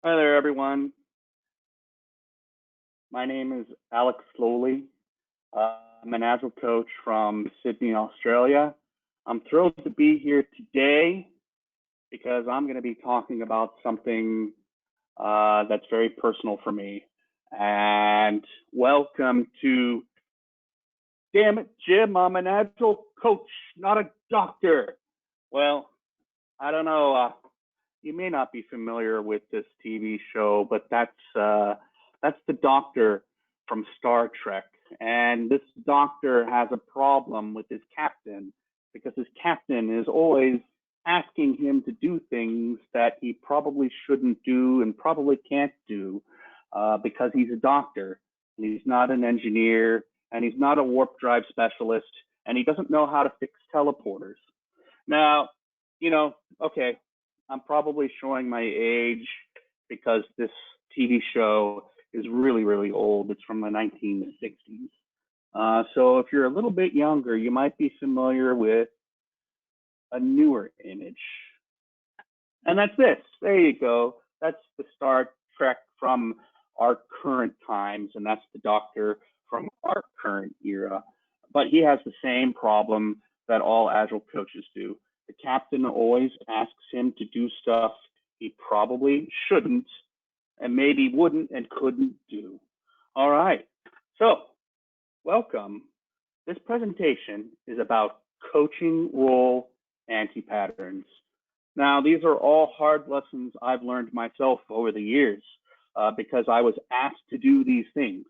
Hi there, everyone. My name is Alex Sloley. I'm an Agile coach from Sydney, Australia. I'm thrilled to be here today because I'm going to be talking about something that's very personal for me. And welcome to Dammit, Jim. I'm an Agile coach, not a doctor. Well, I don't know. You may not be familiar with this TV show, but that's the doctor from Star Trek. And this doctor has a problem with his captain because his captain is always asking him to do things that he probably shouldn't do and probably can't do because he's a doctor and he's not an engineer and he's not a warp drive specialist and he doesn't know how to fix teleporters. Now, okay, I'm probably showing my age because this TV show is really, really old. It's from the 1960s. So if you're a little bit younger, you might be familiar with a newer image. And that's this. There you go. That's the Star Trek from our current times, and that's the Doctor from our current era. But he has the same problem that all Agile coaches do. The captain always asks him to do stuff he probably shouldn't and maybe wouldn't and couldn't do. All right. So, welcome. This presentation is about coaching role anti-patterns. Now, these are all hard lessons I've learned myself over the years because I was asked to do these things.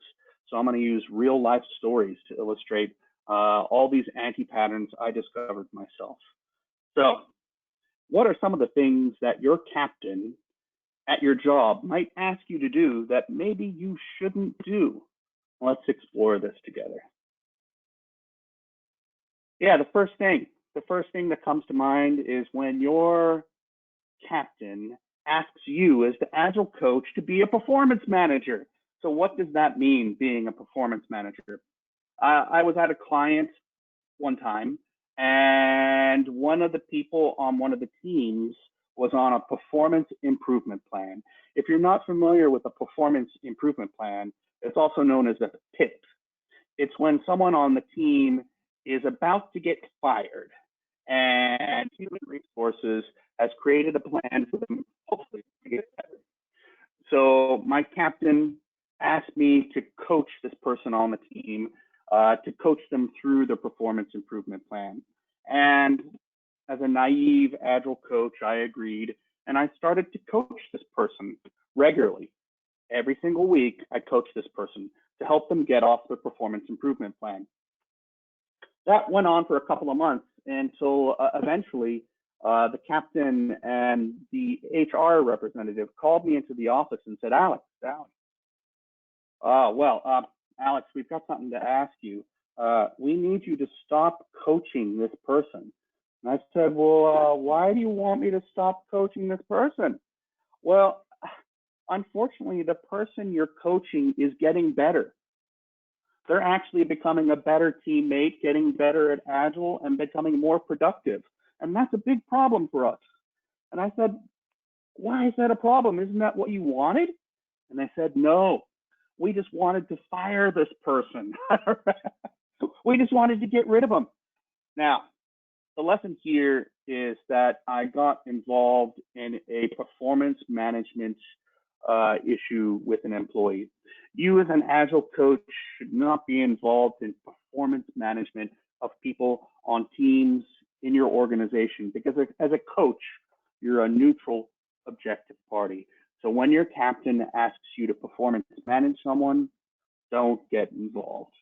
So I'm going to use real life stories to illustrate all these anti-patterns I discovered myself. So what are some of the things that your captain at your job might ask you to do that maybe you shouldn't do? Let's explore this together. Yeah, the first thing that comes to mind is when your captain asks you as the Agile coach to be a performance manager. So what does that mean, being a performance manager? I was at a client one time, and one of the people on one of the teams was on a performance improvement plan. If you're not familiar with a performance improvement plan, it's also known as a PIP. It's when someone on the team is about to get fired and human resources has created a plan for them, hopefully, to get better. So my captain asked me to coach this person on the team, to coach them through the performance improvement plan. And as a naive Agile coach, I agreed, and I started to coach this person regularly. Every single week, I coached this person to help them get off the performance improvement plan. That went on for a couple of months until eventually the captain and the HR representative called me into the office and said, Alex, Alex, we've got something to ask you. We need you to stop coaching this person. And I said, well, why do you want me to stop coaching this person? Well, unfortunately, the person you're coaching is getting better. They're actually becoming a better teammate, getting better at Agile, and becoming more productive. And that's a big problem for us. And I said, why is that a problem? Isn't that what you wanted? And they said, no, we just wanted to fire this person. We just wanted to get rid of them. Now, the lesson here is that I got involved in a performance management issue with an employee. You as an Agile coach should not be involved in performance management of people on teams in your organization because as a coach, you're a neutral, objective party. So when your captain asks you to performance manage someone, don't get involved.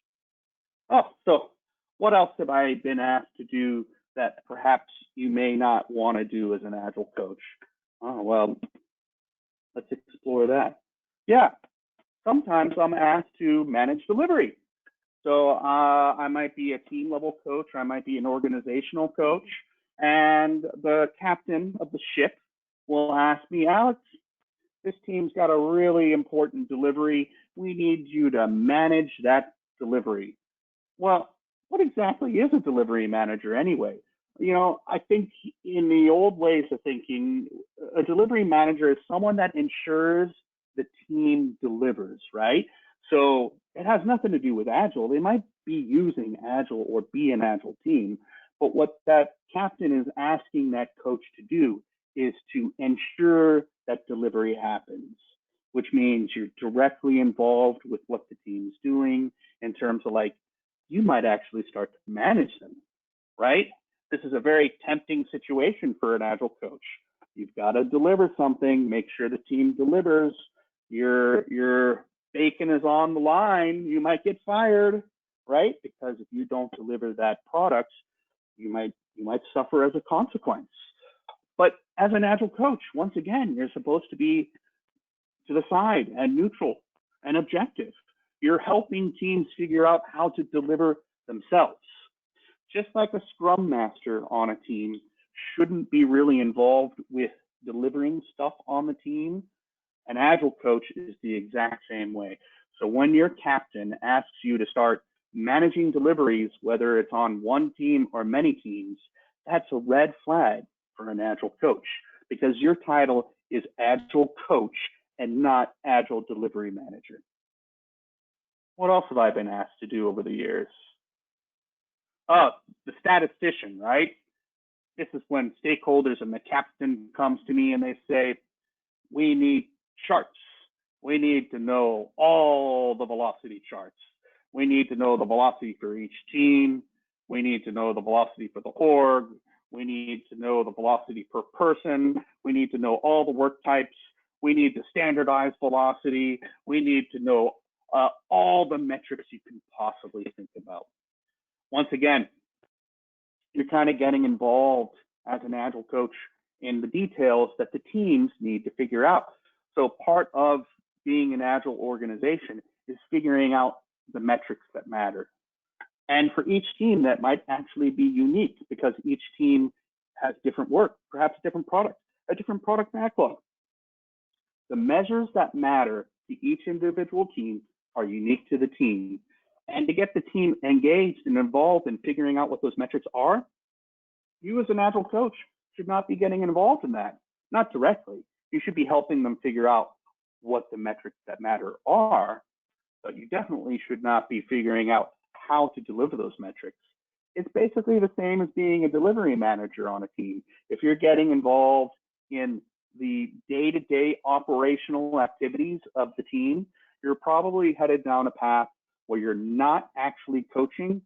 Oh, so what else have I been asked to do that perhaps you may not want to do as an Agile coach? Oh, well, let's explore that. Yeah, sometimes I'm asked to manage delivery. So I might be a team level coach, or I might be an organizational coach, and the captain of the ship will ask me, Alex, this team's got a really important delivery. We need you to manage that delivery. Well, what exactly is a delivery manager anyway? I think in the old ways of thinking, a delivery manager is someone that ensures the team delivers, right? So it has nothing to do with Agile. They might be using Agile or be an Agile team, but what that captain is asking that coach to do is to ensure that delivery happens, which means you're directly involved with what the team's doing in terms of like, you might actually start to manage them, right? This is a very tempting situation for an Agile coach. You've got to deliver something, make sure the team delivers. Your bacon is on the line. You might get fired, right? Because if you don't deliver that product, you might suffer as a consequence. But as an Agile coach, once again, you're supposed to be to the side and neutral and objective. You're helping teams figure out how to deliver themselves. Just like a scrum master on a team shouldn't be really involved with delivering stuff on the team, an Agile coach is the exact same way. So when your captain asks you to start managing deliveries, whether it's on one team or many teams, that's a red flag for an Agile coach, because your title is Agile Coach and not Agile Delivery Manager. What else have I been asked to do over the years? The statistician, right? This is when stakeholders and the captain comes to me and they say, we need charts. We need to know all the velocity charts. We need to know the velocity for each team. We need to know the velocity for the org. We need to know the velocity per person. We need to know all the work types. We need to standardize velocity. We need to know all the metrics you can possibly think about. Once again, you're kind of getting involved as an Agile coach in the details that the teams need to figure out. So part of being an Agile organization is figuring out the metrics that matter. And for each team, that might actually be unique because each team has different work, perhaps a different product backlog. The measures that matter to each individual team are unique to the team. And to get the team engaged and involved in figuring out what those metrics are, you as an Agile coach should not be getting involved in that, not directly. You should be helping them figure out what the metrics that matter are, but you definitely should not be figuring out how to deliver those metrics. It's basically the same as being a delivery manager on a team. If you're getting involved in the day-to-day operational activities of the team, you're probably headed down a path where you're not actually coaching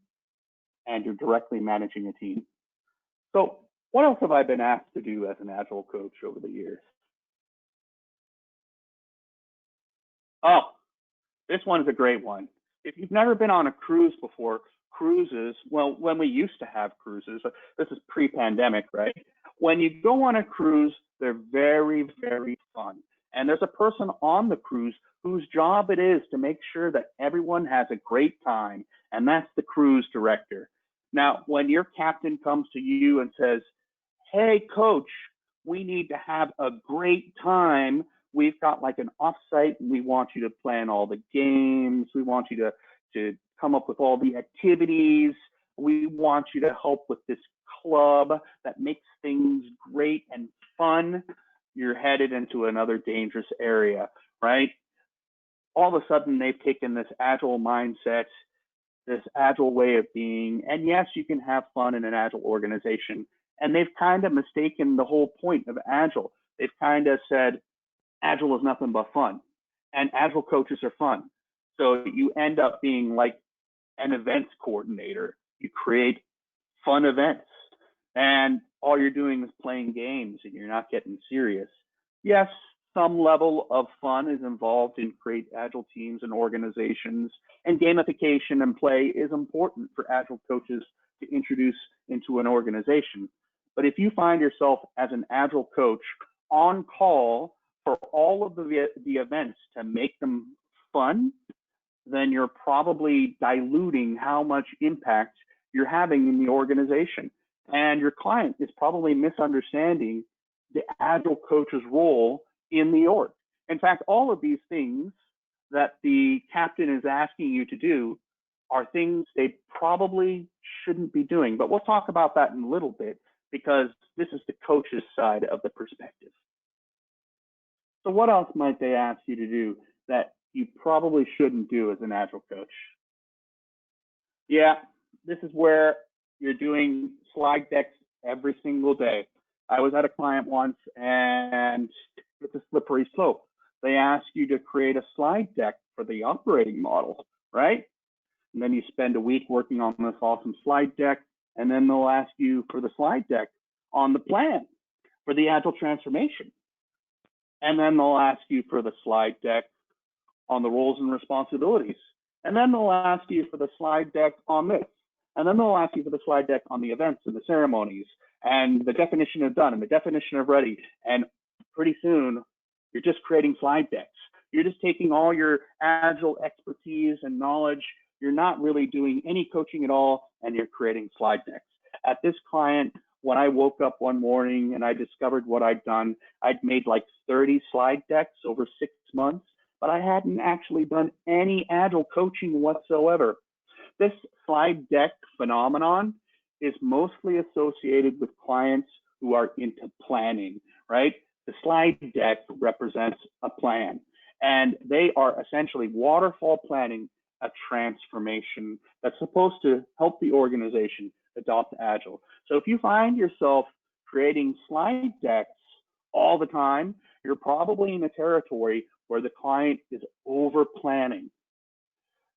and you're directly managing a team. So what else have I been asked to do as an Agile coach over the years? Oh, this one is a great one. If you've never been on a cruise before, cruises, well, when we used to have cruises, this is pre-pandemic, right? When you go on a cruise, they're very, very fun. And there's a person on the cruise whose job it is to make sure that everyone has a great time, and that's the cruise director. Now, when your captain comes to you and says, hey, coach, we need to have a great time. We've got like an offsite and we want you to plan all the games. We want you to come up with all the activities. We want you to help with this club that makes things great and fun. You're headed into another dangerous area, right? All of a sudden, they've taken this Agile mindset, this Agile way of being, and yes, you can have fun in an Agile organization. And they've kind of mistaken the whole point of Agile. They've kind of said, Agile is nothing but fun, and Agile coaches are fun. So you end up being like an events coordinator. You create fun events, and all you're doing is playing games, and you're not getting serious. Yes, some level of fun is involved in create Agile teams and organizations, and gamification and play is important for Agile coaches to introduce into an organization. But if you find yourself as an Agile coach on call for all of the events to make them fun, then you're probably diluting how much impact you're having in the organization. And your client is probably misunderstanding the Agile coach's role in the org. In fact, all of these things that the captain is asking you to do are things they probably shouldn't be doing. But we'll talk about that in a little bit because this is the coach's side of the perspective. So what else might they ask you to do that you probably shouldn't do as an Agile coach? Yeah, this is where you're doing slide decks every single day. I was at a client once and it's a slippery slope. They ask you to create a slide deck for the operating model, right? And then you spend a week working on this awesome slide deck, and then they'll ask you for the slide deck on the plan for the Agile transformation. And then they'll ask you for the slide deck on the roles and responsibilities. And then they'll ask you for the slide deck on this. And then they'll ask you for the slide deck on the events and the ceremonies and the definition of done and the definition of ready. And pretty soon, you're just creating slide decks. You're just taking all your Agile expertise and knowledge. You're not really doing any coaching at all, and you're creating slide decks. At this client, when I woke up one morning and I discovered what I'd done, I'd made like 30 slide decks over 6 months, but I hadn't actually done any Agile coaching whatsoever. This slide deck phenomenon is mostly associated with clients who are into planning, right? The slide deck represents a plan, and they are essentially waterfall planning a transformation that's supposed to help the organization adopt Agile. So if you find yourself creating slide decks all the time, you're probably in a territory where the client is over planning.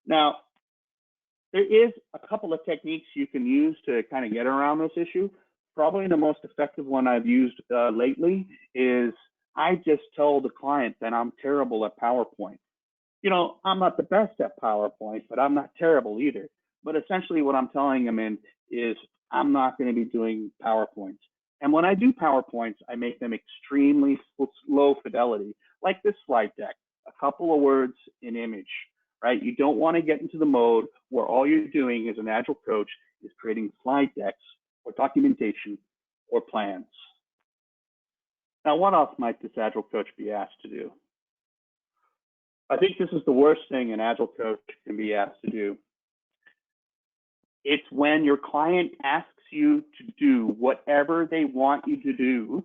Now, there is a couple of techniques you can use to kind of get around this issue. Probably the most effective one I've used lately is I just tell the client that I'm terrible at PowerPoint. You know, I'm not the best at PowerPoint, but I'm not terrible either. But essentially what I'm telling them is I'm not going to be doing PowerPoints. And when I do PowerPoints, I make them extremely low fidelity, like this slide deck, a couple of words in image, right? You don't want to get into the mode where all you're doing as an Agile coach is creating slide decks or documentation or plans. Now, what else might this Agile coach be asked to do? I think this is the worst thing an Agile coach can be asked to do. It's when your client asks you to do whatever they want you to do,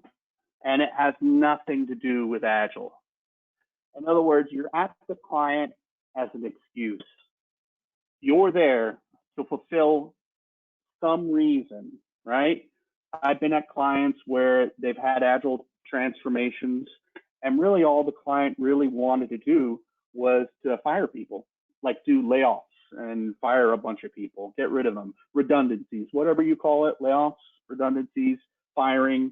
and it has nothing to do with Agile. In other words, you're at the client as an excuse. You're there to fulfill some reason, right? I've been at clients where they've had Agile transformations, and really all the client really wanted to do was to fire people, like do layoffs and fire a bunch of people, get rid of them, redundancies, whatever you call it, layoffs, redundancies, firing.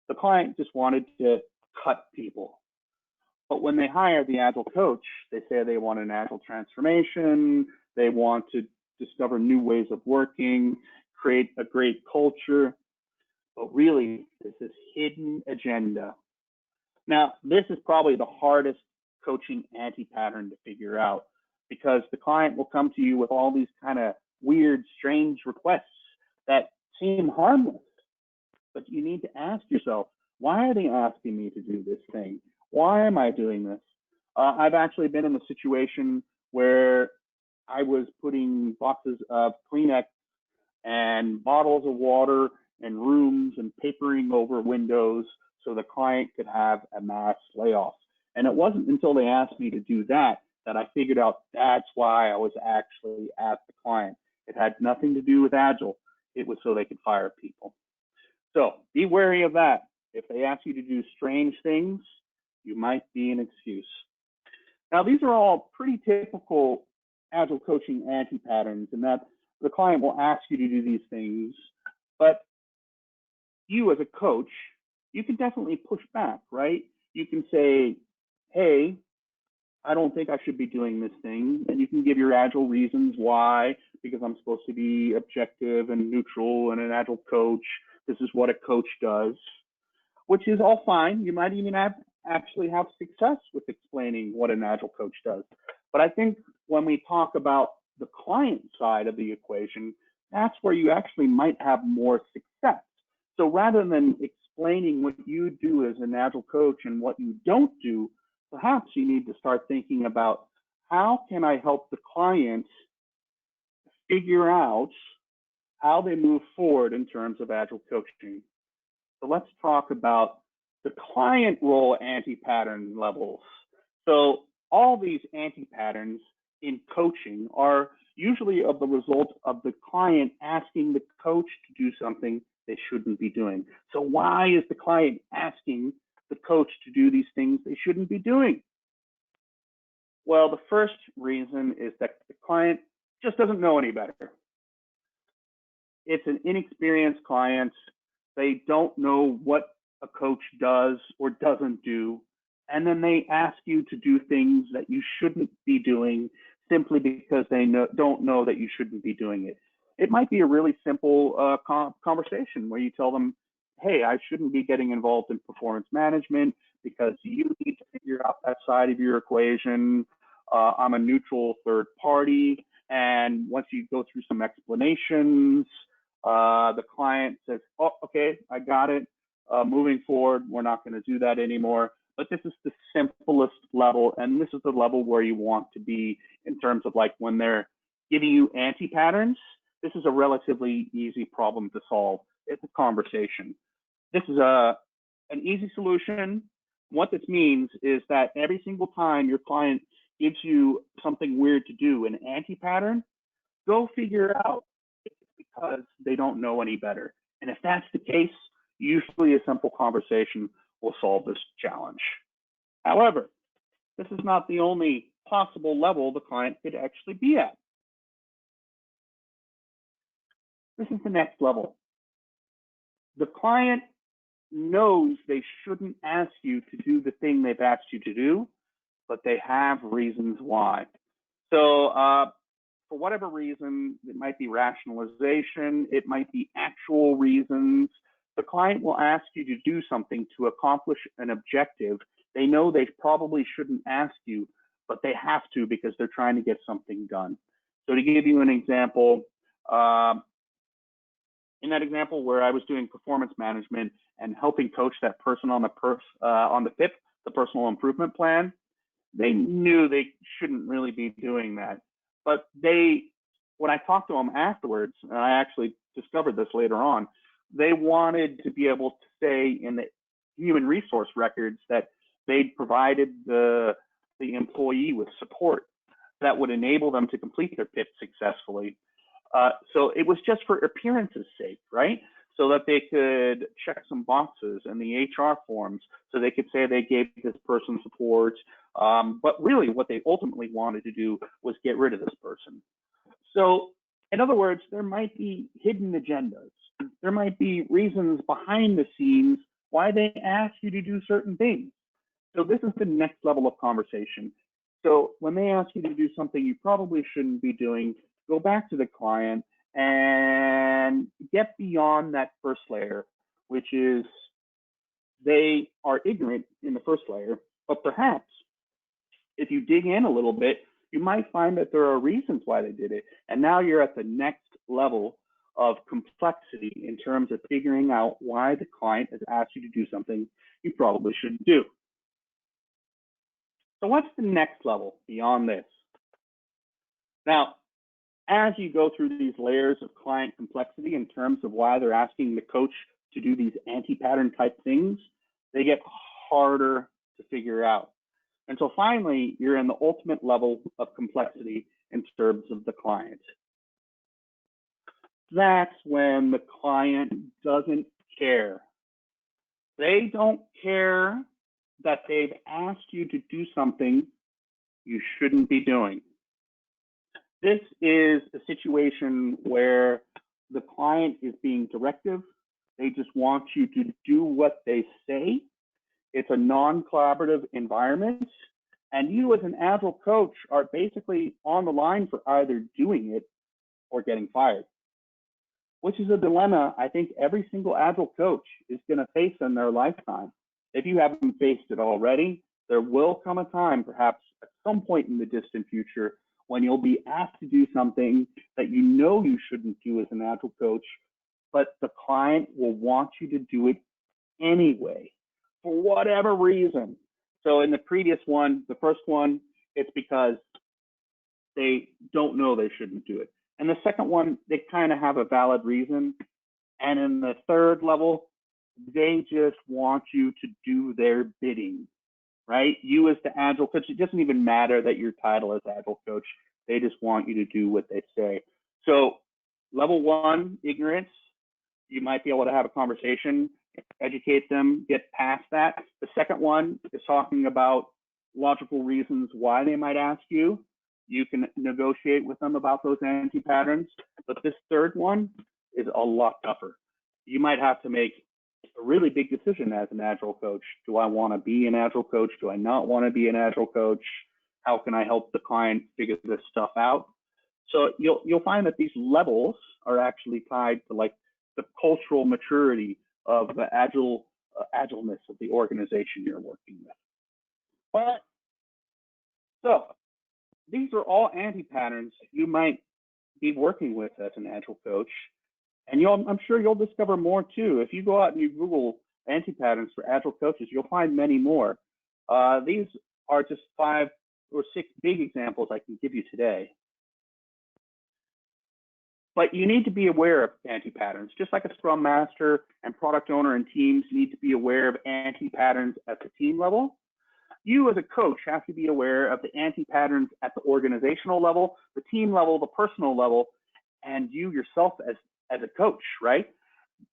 The client just wanted to cut people. But when they hire the Agile coach, they say they want an Agile transformation, they want to discover new ways of working, create a great culture. But really, there's this hidden agenda. Now, this is probably the hardest coaching anti-pattern to figure out, because the client will come to you with all these kind of weird, strange requests that seem harmless. But you need to ask yourself, why are they asking me to do this thing? Why am I doing this? I've actually been in a situation where I was putting boxes of Kleenex and bottles of water in rooms and papering over windows so the client could have a mass layoff. And it wasn't until they asked me to do that that I figured out that's why I was actually at the client. It had nothing to do with Agile. It was so they could fire people. So be wary of that. If they ask you to do strange things, you might be an excuse. Now, these are all pretty typical Agile coaching anti-patterns, in that the client will ask you to do these things, but you as a coach, you can definitely push back, right? You can say, hey, I don't think I should be doing this thing. And you can give your Agile reasons why, because I'm supposed to be objective and neutral and an Agile coach. This is what a coach does, which is all fine. You might even actually have success with explaining what an Agile coach does. But I think when we talk about the client side of the equation, that's where you actually might have more success. So rather than explaining what you do as an Agile coach and what you don't do, perhaps you need to start thinking about, how can I help the client figure out how they move forward in terms of Agile coaching. So let's talk about the client role anti-pattern levels. So all these anti-patterns in coaching are usually of the result of the client asking the coach to do something they shouldn't be doing. So why is the client asking the coach to do these things they shouldn't be doing? Well, the first reason is that the client just doesn't know any better. It's an inexperienced client. They don't know what a coach does or doesn't do. And then they ask you to do things that you shouldn't be doing simply because they don't know that you shouldn't be doing it. It might be a really simple conversation where you tell them, hey, I shouldn't be getting involved in performance management because you need to figure out that side of your equation. I'm a neutral third party. And once you go through some explanations, the client says, oh, okay, I got it. Moving forward, we're not going to do that anymore. But this is the simplest level, and this is the level where you want to be in terms of like when they're giving you anti-patterns. This is a relatively easy problem to solve. It's a conversation. This is an easy solution. What this means is that every single time your client gives you something weird to do, an anti-pattern, go figure out if it's because they don't know any better. And if that's the case, usually a simple conversation will solve this challenge. However, this is not the only possible level the client could actually be at. This is the next level. The client knows they shouldn't ask you to do the thing they've asked you to do, but they have reasons why. So for whatever reason, it might be rationalization, it might be actual reasons, the client will ask you to do something to accomplish an objective. They know they probably shouldn't ask you, but they have to because they're trying to get something done. So to give you an example, in that example where I was doing performance management and helping coach that person on the PIP, the personal improvement plan, they knew they shouldn't really be doing that. But when I talked to them afterwards, and I actually discovered this later on, they wanted to be able to say in the human resource records that they'd provided the employee with support that would enable them to complete their PIP successfully. So it was just for appearance's sake, right? So that they could check some boxes in the HR forms so they could say they gave this person support. But really what they ultimately wanted to do was get rid of this person. So in other words, there might be hidden agendas. There might be reasons behind the scenes why they ask you to do certain things. So this is the next level of conversation. So when they ask you to do something you probably shouldn't be doing, go back to the client and get beyond that first layer, which is they are ignorant in the first layer, but perhaps if you dig in a little bit, you might find that there are reasons why they did it. And now you're at the next level of complexity in terms of figuring out why the client has asked you to do something you probably shouldn't do. So what's the next level beyond this? Now, as you go through these layers of client complexity in terms of why they're asking the coach to do these anti-pattern type things, they get harder to figure out. Until finally, you're in the ultimate level of complexity in terms of the client. That's when the client doesn't care. They don't care that they've asked you to do something you shouldn't be doing. This is a situation where the client is being directive. They just want you to do what they say. It's a non-collaborative environment. And you as an Agile coach are basically on the line for either doing it or getting fired, which is a dilemma I think every single Agile coach is going to face in their lifetime. If you haven't faced it already, there will come a time, perhaps at some point in the distant future, when you'll be asked to do something that you know you shouldn't do as an Agile coach, but the client will want you to do it anyway, for whatever reason. So in the previous one, the first one, it's because they don't know they shouldn't do it. And the second one, they kind of have a valid reason. And in the third level, they just want you to do their bidding, right? You as the Agile coach, it doesn't even matter that your title is Agile coach. They just want you to do what they say. So level one, ignorance, you might be able to have a conversation, educate them, get past that. The second one is talking about logical reasons why they might ask you. You can negotiate with them about those anti-patterns. But this third one is a lot tougher. You might have to make a really big decision as an Agile coach. Do I want to be an Agile coach? Do I not want to be an Agile coach? How can I help the client figure this stuff out? So you'll find that these levels are actually tied to like the cultural maturity of the agileness of the organization you're working with. But so these are all anti-patterns that you might be working with as an Agile coach. And I'm sure you'll discover more too. If you go out and you Google anti-patterns for Agile coaches, you'll find many more. These are just 5 or 6 big examples I can give you today. But you need to be aware of anti-patterns. Just like a Scrum Master and product owner and teams need to be aware of anti-patterns at the team level, you as a coach have to be aware of the anti-patterns at the organizational level, the team level, the personal level, and you yourself as a coach, right?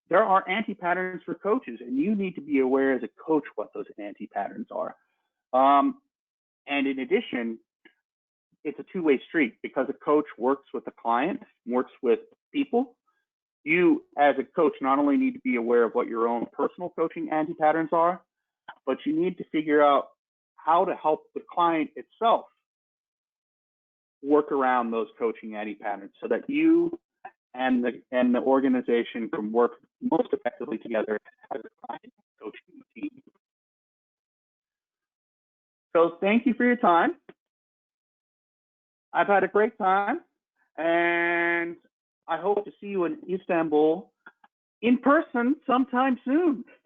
There are anti-patterns for coaches, and you need to be aware as a coach what those anti-patterns are. And in addition, it's a two-way street because a coach works with a client, works with people. You, as a coach, not only need to be aware of what your own personal coaching anti-patterns are, but you need to figure out how to help the client itself work around those coaching anti-patterns so that you and the organization can work most effectively together as a client coaching team. So thank you for your time. I've had a great time, and I hope to see you in Istanbul in person sometime soon.